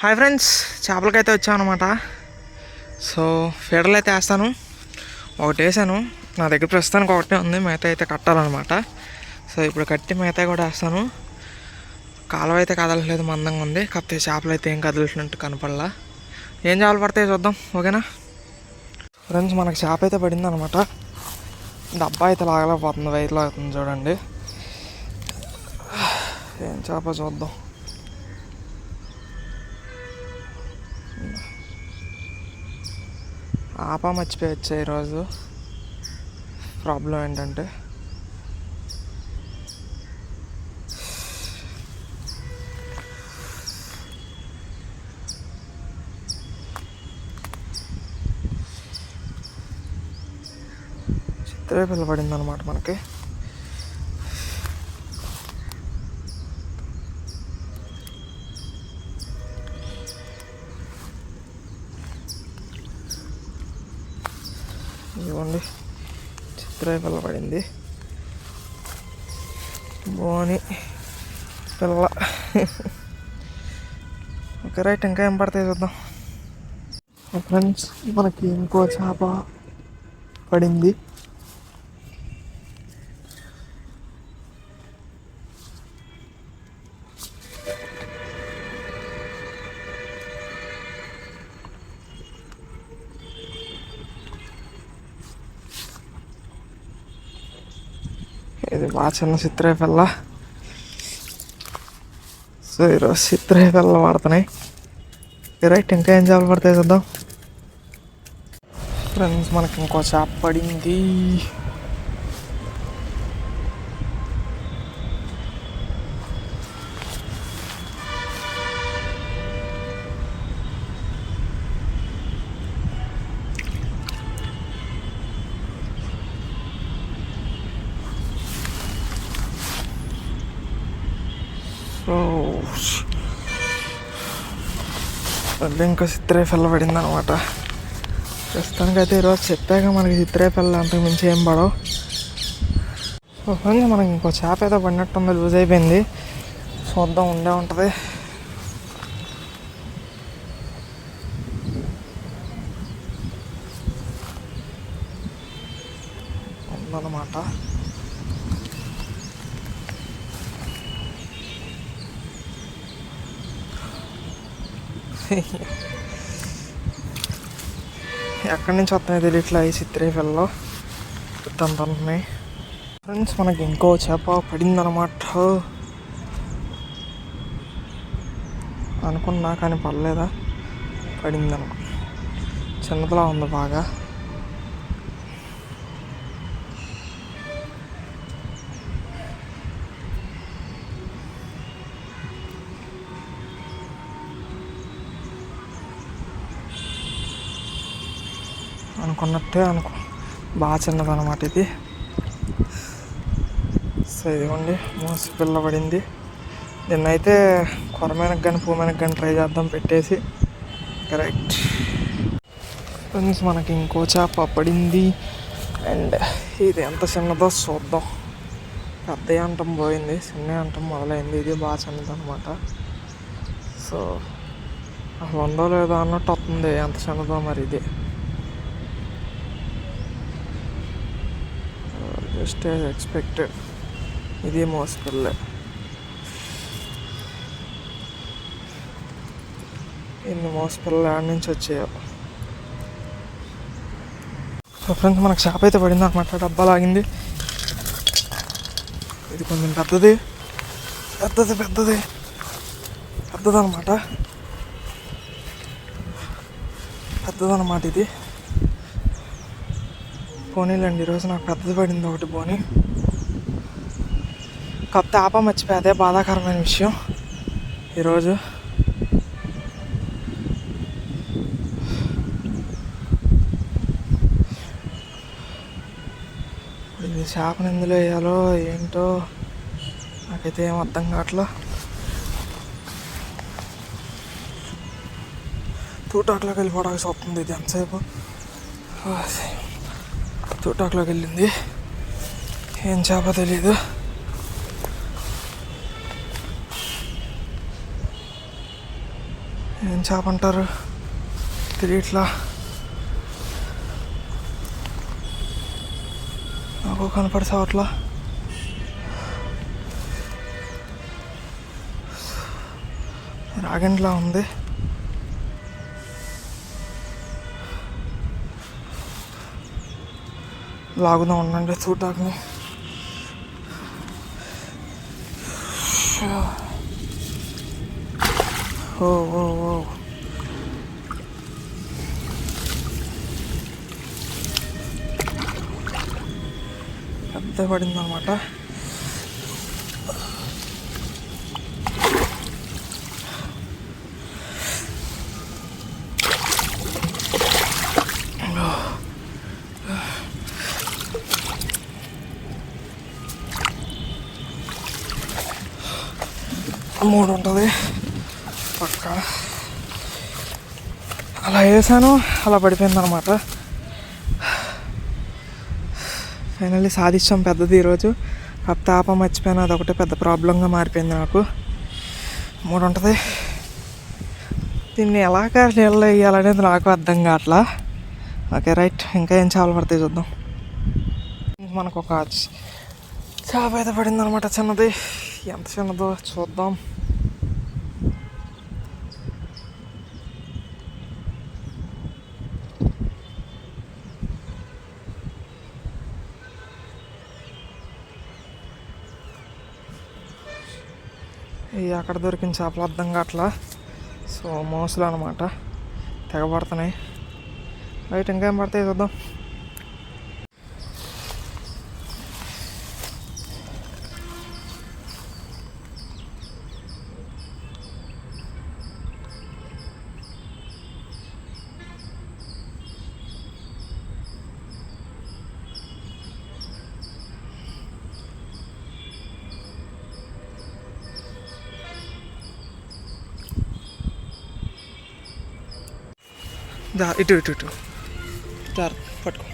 Hi friends, చేపలకైతే వచ్చామన్నమాట. So ఫీడర్లు అయితే వేస్తాను. ఒకటి వేసాను, నా దగ్గర ప్రస్తుతానికి ఒకటే ఉంది. మిగతా అయితే కట్టాలన్నమాట. సో ఇప్పుడు కట్టి మిగతా కూడా వేస్తాను. కాలువ అయితే కదలట్లేదు, మందంగా ఉంది. కాకపోతే చేపలు అయితే ఏం కదలట్టు కనపడలా. ఏం చేపలు పడతాయి చూద్దాం, ఓకేనా ఫ్రెండ్స్. మనకి చేప అయితే పడింది అనమాట. డబ్బా అయితే లాగలేకపోతుంది, వెయిట్లో అవుతుంది చూడండి. ఏం చేప చూద్దాం. ఆపా మర్చిపోయచ్చా ఈరోజు. ప్రాబ్లం ఏంటంటే చిత్రపిల్ల పడింది అనమాట మనకి. ఇదిగోండి, చిత్రపిల్ల పడింది. బోని పిల్ల. ఓకే రైట్, ఇంకా ఏం పడతాయి చూద్దాం ఫ్రెండ్స్. మనకి ఇంకో చేప పడింది. ఇది బాగా చిన్న చిత్రే పిల్ల. సో ఈరోజు చిత్రే పిల్ల పడుతున్నాయి. రైట్, ఇంకా ఏం చేపలు పడతాయి చూద్దాం ఫ్రెండ్స్. మనకి ఇంకో చేప పడింది. సో ఇంకా చిత్రే పిల్ల పడింది అనమాట. ప్రస్తుతానికైతే ఈరోజు చెప్పాక మనకి చిత్రే పిల్ల అంతకు మించి ఏం పడవు. సో ఫ్రెండ్స్, మనకి ఇంకో చేప ఏదో పడినట్టుంది, లూజ్ అయిపోయింది. చూద్దాం, ఉండే ఉంటుంది. ఉందన్నమాట. ఎక్కడి నుంచి వస్తున్నాయి తెలియట్లా ఈ చిత్రే పిల్లలు అంత ఉన్నాయి ఫ్రెండ్స్. మనకి ఇంకో చేప పడింది అనమాట. అనుకున్నా కానీ పడలేదా, పడింది అనమాట. చిన్నదిలా ఉంది బాగా. అనుకున్నట్టే బాగా చిన్నది అనమాట ఇది. సో ఇదిగోండి, మోసి పిల్ల పడింది. నిన్నైతే కొరమేనకు కానీ పూమేనకు కానీ ట్రై చేద్దాం పెట్టేసి. కరెక్ట్ ఫ్రెండ్స్, మనకి ఇంకో చేప పడింది. అండ్ ఇది ఎంత చిన్నదో చూద్దాం. పెద్ద అంటం పోయింది, చిన్న అంటం మొదలైంది. ఇది బాగా చిన్నది అనమాట. సో అసలు ఉందో లేదో అన్నట్టు వస్తుంది, ఎంత చిన్నదో మరి. ఇది జస్ట్ ఎక్స్పెక్టెడ్. ఇది మోసపిల్లే. ఇన్ని మోసపిల్లలు ఆడ నుంచి వచ్చాయో. సో ఫ్రెండ్స్, మనకు చేప అయితే పడింది అనమాట. డబ్బా లాగింది. ఇది కొంచెం పెద్దది పెద్దది పెద్దది పెద్దదనమాట. పెద్దదనమాట ఇది. పోనీలండి, ఈరోజు నాకు పెద్దది పడింది ఒకటి పోనీ. కాకపోతే ఆప మర్చిపోయి, అదే బాధాకరమైన విషయం ఈరోజు. ఇది చేపను ఎందులో వేయాలో ఏంటో నాకైతే ఏం అర్థం కావట్లా. తూటాకులోకి వెళ్ళిపోవడానికి వస్తుంది ఇది ఎంతసేపు. తూటాకులోకి వెళ్ళింది, ఏం చేప తెలీదు. ఏం చేప అంటారు తెలియట్లా, నాకు కనపడి చావట్లా. రాగండిలా ఉంది. లాగుదాం ఉండండి చూడటానికి. ఓ ఓ ఓ పెద్ద పడింది అనమాట. మూడు ఉంటుంది పక్క. అలా వేసాను, అలా పడిపోయింది అనమాట. ఫైనల్లీ సాధించాం పెద్దది ఈరోజు. కాకపోతే ఆప మర్చిపోయాను, అదొకటే పెద్ద ప్రాబ్లంగా మారిపోయింది నాకు. మూడు ఉంటుంది. దీన్ని ఎలాగ నీళ్ళు వేయాలనేది నాకు అర్థం కావట్లా. ఓకే రైట్, ఇంకా ఏం చేపలు పడతాయి చూద్దాం. మనకు ఒక చేప అయితే పడింది అనమాట, చిన్నది. ఎంత చిన్నదో చూద్దాం. ఇవి అక్కడ దొరికిన చేపలు అర్థం కావట్లా. సో మోసలు అనమాట, తెగబడుతున్నాయి. రైట్, ఇంకేం పడతాయి చూద్దాం. ఇటు ఇటు ఇటు చారు పట్టుకో,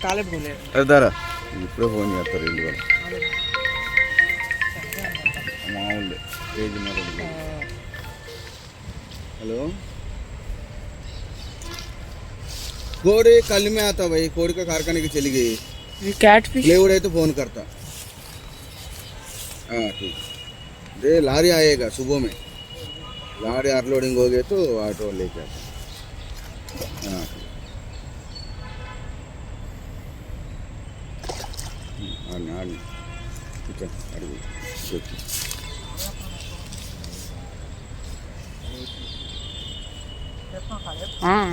కాలే అదారా ఇప్పుడే ఫోన్ చేస్తారు ఇంటి వాళ్ళు. మామూలు కేజీ మరి. हेलो घोड़े कल में आता भाई, घोड़े का कारखाने की चली गई. कैट फिश ले उड़े तो फोन करता. हाँ ठीक. दे लारी आएगा सुबह में, लारी अनलोडिंग हो गए तो ऑटो लेके आता. हाँ आने ठीक है. हाँ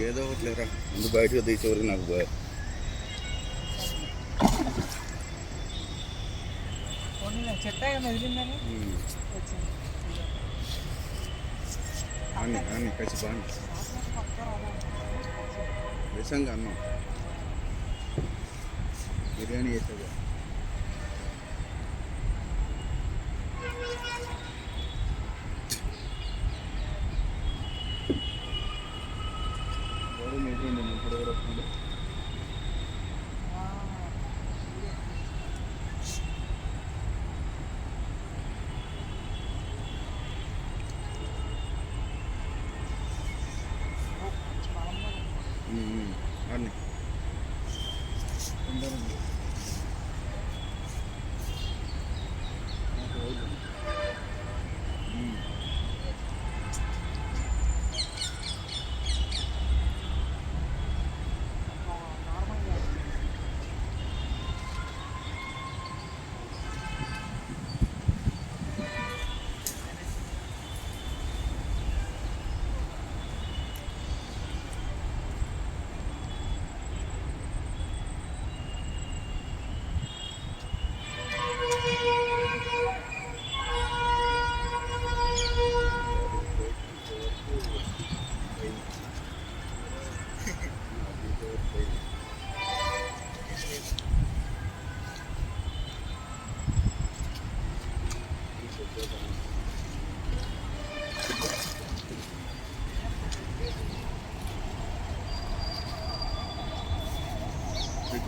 ఏదో ఒకటి లేరా ముందు బయటకు తీసే వరకు నాకు పోయా. అని కలిసి బాగా నిజంగా అన్నం బిర్యానీ చేసేదా.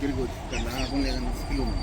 దగ్గరికి వచ్చి ఇక్కడ లాభం లేదన్న స్కిల్ ఉంది.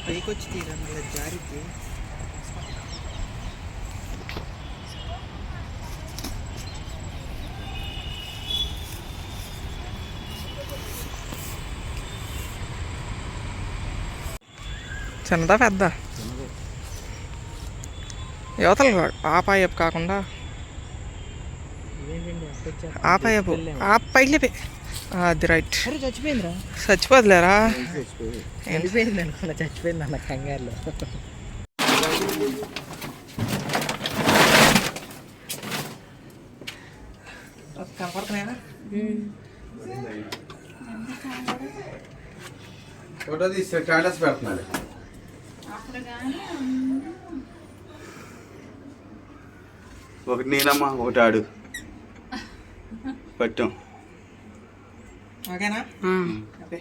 పైకి వచ్చి తీరా మళ్ళీ జారికి చిన్నదా పెద్ద యువతలు ఆపాయపు కాకుండా ఆపాయపు ఆ పైలేపే అది రైట్. చచ్చిపోయిందిరా, చచ్చిపోదులేరా, వెళ్ళిపోయింది అనుకున్నా, చచ్చిపోయింది అన్న కంగారులో. కనపడుతున్నాయా? ఫోటో తీసి స్టేటస్ పెడుతున్నాడు. ఒకటి నేనమ్మా, ఒకటి ఆడు పట్టాం. ఓకేనా? ఓకే.